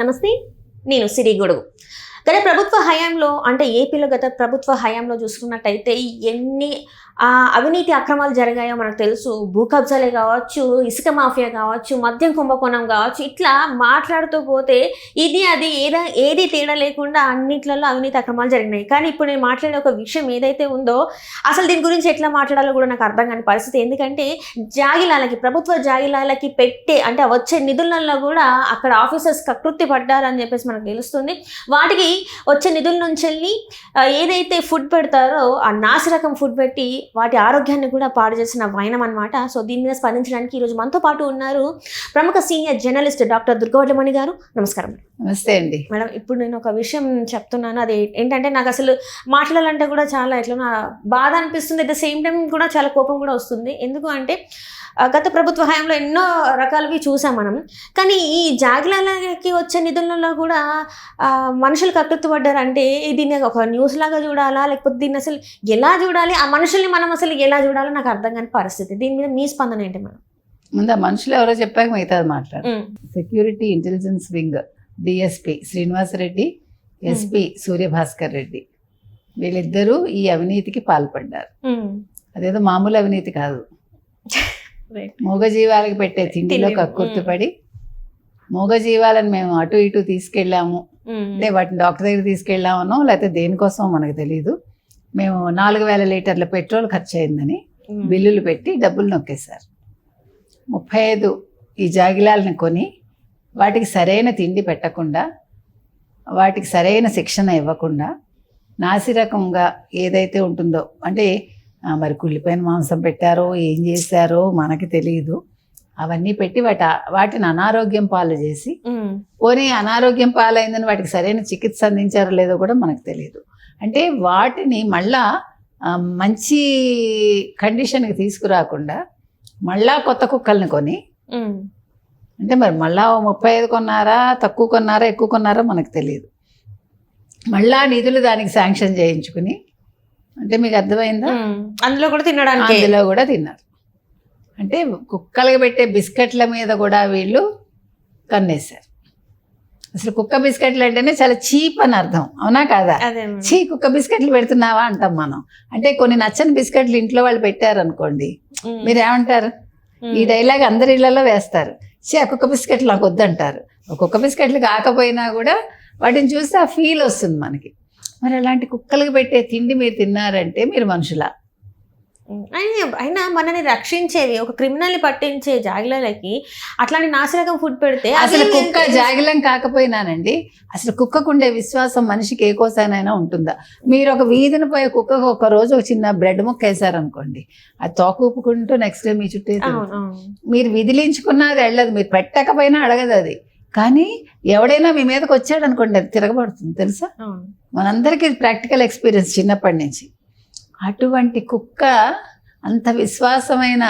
నమస్తే, నేను సిరి గొడుగు. గత ప్రభుత్వ హయాంలో అంటే ఏపీలో గత ప్రభుత్వ హయాంలో చూసుకున్నట్టయితే ఎన్ని అవినీతి అక్రమాలు జరిగాయో మనకు తెలుసు. భూ కబ్జాలే కావచ్చు, ఇసుక మాఫియా కావచ్చు, మద్యం కుంభకోణం కావచ్చు, ఇట్లా మాట్లాడుతూ పోతే ఇది అది ఏది తేడా లేకుండా అన్నిట్లలో అవినీతి అక్రమాలు జరిగినాయి. కానీ ఇప్పుడు నేను మాట్లాడే ఒక విషయం ఏదైతే ఉందో అసలు దీని గురించి ఎట్లా మాట్లాడాలో కూడా నాకు అర్థం కాని పరిస్థితి. ఎందుకంటే జాగిలాలకి, ప్రభుత్వ జాగిలాలకి పెట్టే అంటే వచ్చే నిధులలో కూడా అక్కడ ఆఫీసర్స్ కకృతి పడ్డారని చెప్పేసి మనకు తెలుస్తుంది. వాటికి వచ్చే నిధుల నుంచి వెళ్ళి ఏదైతే ఫుడ్ పెడతారో ఆ నాసిరకం ఫుడ్ పెట్టి వాటి ఆరోగ్యాన్ని కూడా పాడు చేసిన వైనం అనమాట. సో దీని మీద స్పందించడానికి ఈరోజు మనతో పాటు ఉన్నారు ప్రముఖ సీనియర్ జర్నలిస్ట్ డాక్టర్ దుర్గవడ్లమణి గారు. నమస్కారం. నమస్తే అండి మేడం. ఇప్పుడు నేను ఒక విషయం చెప్తున్నాను, అది ఏంటంటే నాకు అసలు మాట్లాడాలంటే కూడా చాలా ఎట్లా బాధ అనిపిస్తుంది, అట్ ద సేమ్ టైం కూడా చాలా కోపం కూడా వస్తుంది. ఎందుకు అంటే గత ప్రభుత్వ హయాంలో ఎన్నో రకాలవి చూసాం మనం. కానీ ఈ జాగిలాలకి వచ్చే నిధులలో కూడా మనుషులు కట్టుబడ్డారంటే దీన్ని ఒక న్యూస్ లాగా చూడాలా, లేకపోతే దీన్ని అసలు ఎలా చూడాలి, ఆ మనుషుల్ని మనం అసలు ఎలా చూడాలో నాకు అర్థం కాని పరిస్థితి. దీని మీద మీ స్పందన ఏంటి మేడం? ముందు ఆ మనుషులు ఎవరో చెప్పాక మిగతాది మాట్లాడు. Security intelligence wing DSP Srinivasa Reddy, SP Suryabhaskar Reddy, వీళ్ళిద్దరూ ఈ అవినీతికి పాల్పడ్డారు. అదేదో మామూలు అవినీతి కాదు. మూగజీవాలకు పెట్టే తిండిలో కక్కుర్తిపడి మూగజీవాలను మేము అటు ఇటు తీసుకెళ్ళాము అంటే వాటిని డాక్టర్ దగ్గర తీసుకెళ్ళామనో లేకపోతే దేనికోసం మనకు తెలియదు. మేము 4000 లీటర్ల పెట్రోల్ ఖర్చు అయిందని బిల్లులు పెట్టి డబ్బులు నొక్కేశారు. 35 ఈ జాగిలాలను కొని వాటికి సరైన తిండి పెట్టకుండా, వాటికి సరైన శిక్షణ ఇవ్వకుండా నాసిరకంగా ఏదైతే ఉంటుందో అంటే మరి కుళ్ళిపోయిన మాంసం పెట్టారో ఏం చేశారో మనకి తెలియదు. అవన్నీ పెట్టి వాటిని అనారోగ్యం పాలు చేసి, పోనీ అనారోగ్యం పాలైందని వాటికి సరైన చికిత్స అందించారో లేదో కూడా మనకు తెలియదు. అంటే వాటిని మళ్ళా మంచి కండిషన్కి తీసుకురాకుండా మళ్ళా కొత్త కుక్కల్ని కొని, అంటే మరి మళ్ళా 35 కొన్నారా, తక్కువ కొన్నారా, ఎక్కువ కొన్నారా మనకు తెలియదు. మళ్ళా నిధులు దానికి శాంక్షన్ చేయించుకుని, అంటే మీకు అర్థమైందా, అందులో కూడా తినడానికి అందులో కూడా తిన్నారు. అంటే కుక్కలకి పెట్టే బిస్కెట్ల మీద కూడా వీళ్ళు కన్నేశారు. అసలు కుక్క బిస్కెట్లు అంటేనే చాలా చీప్ అని అర్థం, అవునా కాదా? కుక్క బిస్కెట్లు పెడుతున్నావా అంటాం మనం. అంటే కొన్ని నచ్చని బిస్కెట్లు ఇంట్లో వాళ్ళు పెట్టారనుకోండి, మీరేమంటారు? ఈ డైలాగ్ అందరి ఇళ్లలో వేస్తారు. ఆ కుక్క బిస్కెట్లు నాకు వద్దంటారు. కుక్క బిస్కెట్లు కాకపోయినా కూడా వాటిని చూస్తే ఆ ఫీల్ వస్తుంది మనకి. మరి అలాంటి కుక్కలకు పెట్టే తిండి మీరు తిన్నారంటే మీరు మనుషులా? అయినా మనని రక్షించేది ఒక క్రిమినల్ని పట్టించే జాగిలకి అట్లాంటి నాసిరకం ఫుడ్ పెడితే అసలు కుక్క జాగిలం కాకపోయినానండి, అసలు కుక్కకుండే విశ్వాసం మనిషికి ఏ కోసానైనా ఉంటుందా? మీరు ఒక వీధిని పోయే కుక్కకు ఒక రోజు ఒక చిన్న బ్రెడ్ ముక్క వేసారనుకోండి, అది తోక ఊపుకుంటూ నెక్స్ట్ డే మీ చుట్టే మీరు విదిలించుకున్నా అది వెళ్ళదు, మీరు పెట్టకపోయినా అడగదు అది. కానీ ఎవడైనా మీ మీదకి వచ్చాడు అనుకోండి, అది తిరగబడుతుంది. తెలుసా, మనందరికీ ప్రాక్టికల్ ఎక్స్పీరియన్స్ చిన్నప్పటి నుంచి. అటువంటి కుక్క అంత విశ్వాసమైన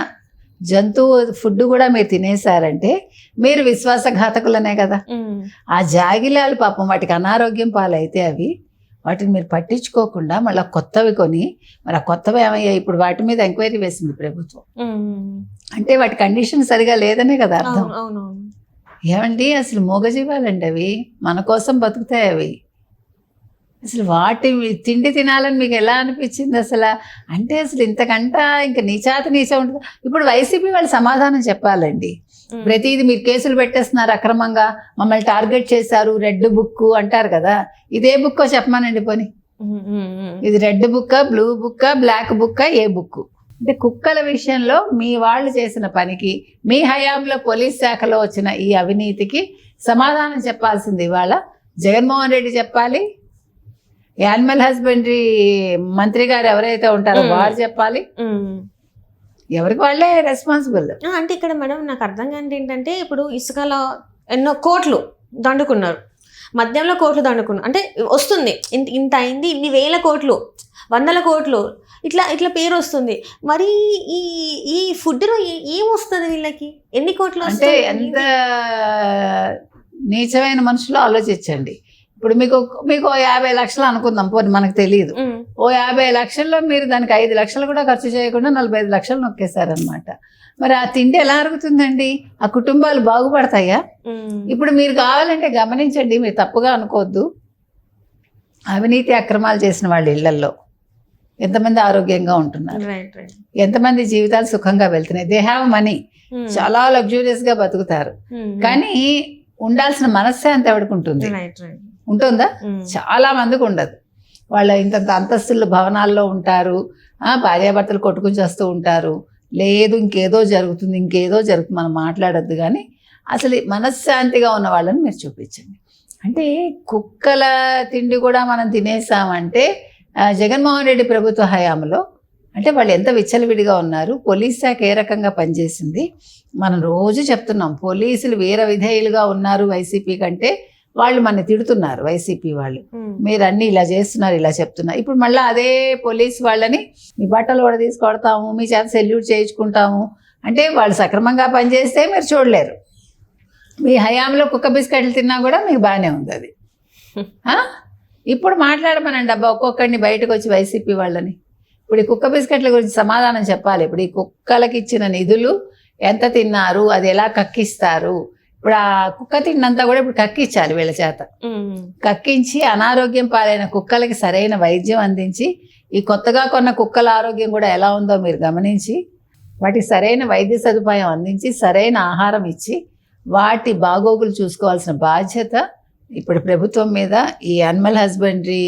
జంతువు ఫుడ్ కూడా మీరు తినేసారంటే మీరు విశ్వాసఘాతకులనే కదా. ఆ జాగిలాలు పాపం వాటికి అనారోగ్యం పాలైతే అవి వాటిని మీరు పట్టించుకోకుండా మళ్ళీ కొత్తవి కొని, మరి ఆ కొత్తవి ఏమయ్యాయి? ఇప్పుడు వాటి మీద ఎంక్వైరీ వేసింది ప్రభుత్వం. అంటే వాటి కండిషన్ సరిగా లేదనే కదా అర్థం. ఏమండి, అసలు మూగజీవాలండి అవి, మన కోసం బతుకుతాయి అవి. అసలు వాటి తిండి తినాలని మీకు ఎలా అనిపించింది అసలు? అంటే అసలు ఇంతకంట ఇంకా నీచ ఉంటుంది. ఇప్పుడు వైసీపీ వాళ్ళు సమాధానం చెప్పాలండి. ప్రతిది మీరు కేసులు పెట్టేస్తున్నారు అక్రమంగా, మమ్మల్ని టార్గెట్ చేశారు, రెడ్ బుక్ అంటారు కదా. ఇదే బుక్కో చెప్పమానండి పోనీ. ఇది రెడ్ బుక్క, బ్లూ బుక్క, బ్లాక్ బుక్క, ఏ బుక్? అంటే కుక్కల విషయంలో మీ వాళ్ళు చేసిన పనికి, మీ హయాంలో పోలీస్ శాఖలో వచ్చిన ఈ అవినీతికి సమాధానం చెప్పాల్సింది ఇవాళ జగన్మోహన్ రెడ్డి చెప్పాలి, యానిమల్ హస్బెండరీ మంత్రి గారు ఎవరైతే ఉంటారో వారు చెప్పాలి. ఎవరికి వాళ్ళే రెస్పాన్సిబుల్. అంటే ఇక్కడ మేడం నాకు అర్థం కాని ఏంటంటే, ఇప్పుడు ఇసుకలో ఎన్నో కోట్లు దండుకున్నారు, మద్యంలో కోట్లు దండుకున్నారు, అంటే వస్తుంది ఇంత అయింది, ఇన్ని వేల కోట్లు, 100 కోట్లు, ఇట్లా ఇట్లా పేరు వస్తుంది. మరి ఈ ఫుడ్లో ఏమొస్తుంది వీళ్ళకి? ఎన్ని కోట్లు? అంటే ఎంత నీచమైన మనుషులు ఆలోచించండి. ఇప్పుడు మీకు ఓ 50 లక్షలు అనుకుందాం, పోనీ మనకు తెలియదు. ఓ 50 లక్షల్లో మీరు దానికి 5 లక్షలు కూడా ఖర్చు చేయకుండా 45 లక్షలు నొక్కేశారనమాట. మరి ఆ తిండి ఎలా అరుగుతుందండి? ఆ కుటుంబాలు బాగుపడతాయా? ఇప్పుడు మీరు కావాలంటే గమనించండి, మీరు తప్పుగా అనుకోవద్దు. అవినీతి అక్రమాలు చేసిన వాళ్ళ ఇళ్లల్లో ఎంతమంది ఆరోగ్యంగా ఉంటున్నారు, ఎంతమంది జీవితాలు సుఖంగా వెళ్తున్నాయి. దే హ్యావ్ మనీ, చాలా లగ్జూరియస్ గా బతుకుతారు. కానీ ఉండాల్సిన మనశ్శాంతి ఎవరికి ఉంటుంది? ఉంటుందా? చాలా మందికి ఉండదు. వాళ్ళ ఇంతంత అంతస్తులు భవనాల్లో ఉంటారు, భార్యాభర్తలు కొట్టుకుని చేస్తూ ఉంటారు. లేదు ఇంకేదో జరుగుతుంది మనం మాట్లాడొద్దు. కానీ అసలు మనశ్శాంతిగా ఉన్న వాళ్ళని మీరు చూపించండి. అంటే కుక్కల తిండి కూడా మనం తినేసామంటే జగన్మోహన్ రెడ్డి ప్రభుత్వ హయాంలో అంటే వాళ్ళు ఎంత విచ్చలవిడిగా ఉన్నారు, పోలీస్ శాఖ ఏ రకంగా పనిచేసింది మనం రోజు చెప్తున్నాం. పోలీసులు వీర విధేయులుగా ఉన్నారు వైసీపీ కంటే. వాళ్ళు మన తిడుతున్నారు వైసీపీ వాళ్ళు, మీరు అన్ని ఇలా చేస్తున్నారు, ఇలా చెప్తున్నారు. ఇప్పుడు మళ్ళీ అదే పోలీస్ వాళ్ళని మీ బట్టలు కూడా తీసి కొడతాము, మీ చేత సెల్యూట్ చేయించుకుంటాము అంటే వాళ్ళు సక్రమంగా పనిచేస్తే మీరు చూడలేరు. మీ హయాంలో కుక్క బిస్కెట్లు తిన్నా కూడా మీకు బాగానే ఉంది అది. ఇప్పుడు మాట్లాడమనండి అబ్బా ఒక్కొక్కడిని బయటకు వచ్చి వైసీపీ వాళ్ళని. ఇప్పుడు ఈ కుక్క బిస్కెట్ల గురించి సమాధానం చెప్పాలి. ఇప్పుడు ఈ కుక్కలకి ఇచ్చిన నిధులు ఎంత తిన్నారు, అది ఎలా కక్కిస్తారు? ఇప్పుడు ఆ కుక్క తిన్నంతా కూడా ఇప్పుడు కక్కించాలి వీళ్ళ చేత. కక్కించి అనారోగ్యం పాలైన కుక్కలకి సరైన వైద్యం అందించి, ఈ కొత్తగా కొన్న కుక్కల ఆరోగ్యం కూడా ఎలా ఉందో మీరు గమనించి వాటికి సరైన వైద్య సదుపాయం అందించి సరైన ఆహారం ఇచ్చి వాటి బాగోగులు చూసుకోవాల్సిన బాధ్యత ఇప్పుడు ప్రభుత్వం మీద, ఈ యానిమల్ హస్బెండరీ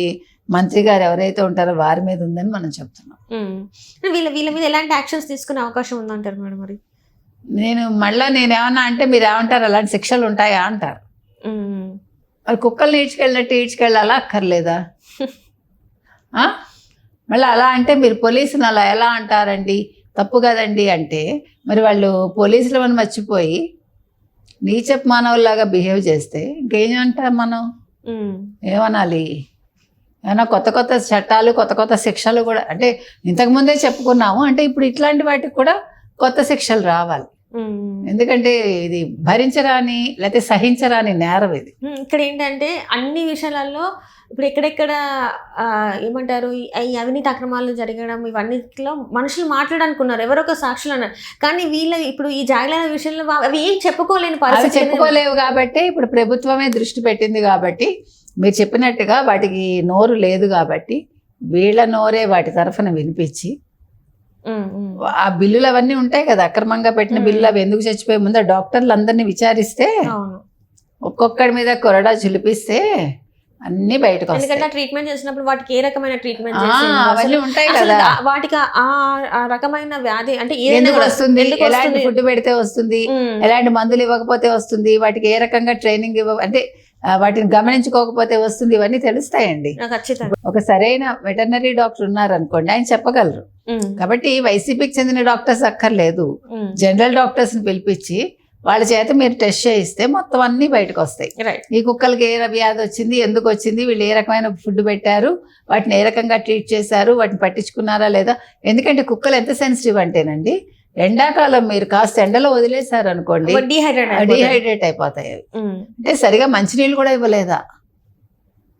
మంత్రి గారు ఎవరైతే ఉంటారో వారి మీద ఉందని మనం చెప్తున్నాం. వీళ్ళ మీద ఎలాంటి యాక్షన్స్ తీసుకునే అవకాశం ఉందంటారు మేడం? మరి నేనేమన్నా అంటే మీరు ఏమంటారు, అలాంటి శిక్షలు ఉంటాయా అంటారు. మరి కుక్కల్ని ఈడ్చుకెళ్ళాలా అక్కర్లేదా? మళ్ళీ అలా అంటే మీరు పోలీసుని అలా ఎలా అంటారండి, తప్పు కదండి అంటే మరి వాళ్ళు పోలీసులు అని మర్చిపోయి నీచప్ మానవుల్లాగా బిహేవ్ చేస్తే ఇంకేమంటాం మనం? ఏమనాలి? ఏమైనా కొత్త చట్టాలు కొత్త శిక్షలు కూడా అంటే ఇంతకుముందే చెప్పుకున్నాము. అంటే ఇప్పుడు ఇట్లాంటి వాటికి కూడా కొత్త శిక్షలు రావాలి. ఎందుకంటే ఇది భరించరాని లేకపోతే సహించరాని నేరం ఇది. ఇక్కడ ఏంటంటే అన్ని విషయాలలో ఇప్పుడు ఎక్కడెక్కడ ఏమంటారు ఈ అవినీతి అక్రమాలు జరగడం ఇవన్నిట్లో మనుషులు మాట్లాడాలనుకున్నారు, ఎవరొక సాక్షులు అన్నారు. కానీ ఇప్పుడు ఈ జాగ్రత్త విషయంలో అవి ఏం చెప్పుకోలేని పరిస్థితి, చెప్పుకోలేవు. కాబట్టి ఇప్పుడు ప్రభుత్వమే దృష్టి పెట్టింది. కాబట్టి మీరు చెప్పినట్టుగా వాటికి నోరు లేదు కాబట్టి వీళ్ళ నోరే వాటి తరఫున వినిపించి ఆ బిల్లులు అవన్నీ ఉంటాయి కదా, అక్రమంగా పెట్టిన బిల్లులు అవి ఎందుకు చచ్చిపోయే ముందు ఆ డాక్టర్లు అందరినీ విచారిస్తే ఒక్కొక్కడి మీద కొరడా చులిపిస్తే అన్ని బయటకు వస్తాయి. ఎందుకంటే ట్రీట్మెంట్ చేసినప్పుడు వాటికి ఏ రకమైన ట్రీట్మెంట్ అవన్నీ ఉంటాయి కదా, వాటికి ఆ రకమైన వ్యాధి అంటే ఎందుకు వస్తుంది, ఎలాంటి ఫుడ్ పెడితే వస్తుంది, ఎలాంటి మందులు ఇవ్వకపోతే వస్తుంది, వాటికి ఏ రకంగా ట్రైనింగ్ అంటే వాటిని గమనించుకోకపోతే వస్తుంది, ఇవన్నీ తెలుస్తాయండి. ఒక సరైన వెటర్నరీ డాక్టర్ ఉన్నారనుకోండి, ఆయన చెప్పగలరు. కాబట్టి వైసీపీకి చెందిన డాక్టర్స్ అక్కర్లేదు, జనరల్ డాక్టర్స్ ని పిలిపించి వాళ్ళ చేత మీరు టెస్ట్ చేయిస్తే మొత్తం అన్ని బయటకు వస్తాయి. ఈ కుక్కలకి ఏ వ్యాధి వచ్చింది, ఎందుకు వచ్చింది, వీళ్ళు ఏ రకమైన ఫుడ్ పెట్టారు, వాటిని ఏ రకంగా ట్రీట్ చేశారు, వాటిని పట్టించుకున్నారా లేదా. ఎందుకంటే కుక్కలు ఎంత సెన్సిటివ్ అంటేనండి, ఎండాకాలం మీరు కాస్త ఎండలో వదిలేశారు అనుకోండి డీహైడ్రేట్ అయిపోతాయి అవి. అంటే సరిగా మంచినీళ్ళు కూడా ఇవ్వలేదా,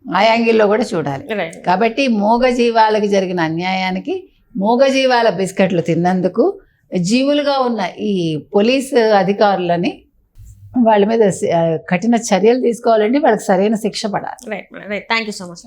ఆ యాంగిల్లో కూడా చూడాలి. కాబట్టి మూగజీవాలకి జరిగిన అన్యాయానికి, మూగజీవాల బిస్కెట్లు తిన్నందుకు జీవులుగా ఉన్న ఈ పోలీస్ అధికారులని వాళ్ళ మీద కఠిన చర్యలు తీసుకోవాలండి, వాళ్ళకి సరైన శిక్ష పడాలి. Right, thank you so much.